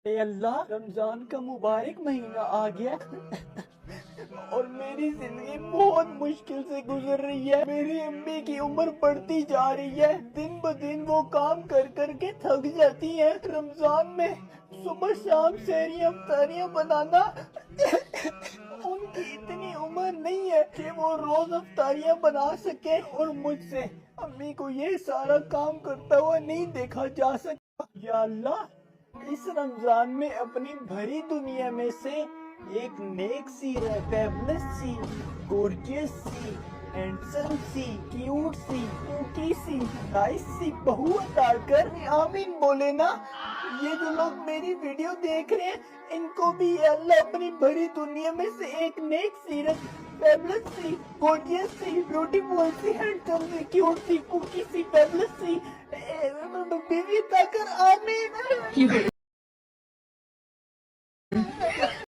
اے اللہ، رمضان کا مبارک مہینہ آ گیا اور میری زندگی بہت مشکل سے گزر رہی ہے۔ میری امی کی عمر بڑھتی جا رہی ہے، دن بدن وہ کام کر کر کے تھک جاتی ہیں۔ رمضان میں صبح شام سحریاں افطاریاں بنانا ان کی اتنی عمر نہیں ہے کہ وہ روز افطاریاں بنا سکے، اور مجھ سے امی کو یہ سارا کام کرتا ہوا نہیں دیکھا جا سکتا۔ یا اللہ، اس رمضان میں اپنی بھری دنیا میں سے ایک نیک سی، فیبلس سی، گورجیس سی، ہینڈسم سی، کیوٹ سی، کوکی سی، نائس سی بہو عطا کر۔ آمین بولے نا۔ یہ جو لوگ میری ویڈیو دیکھ رہے ہیں، ان کو بھی یا اللہ اپنی بھری دنیا میں سے ایک نیک سیرت، فیبلس سی، گورجیس سی، بیوٹیفل سی، ہینڈسم سی، کیوٹ سی، کوکی سی، فیبلس سی بیوی عطا کر۔ آمین۔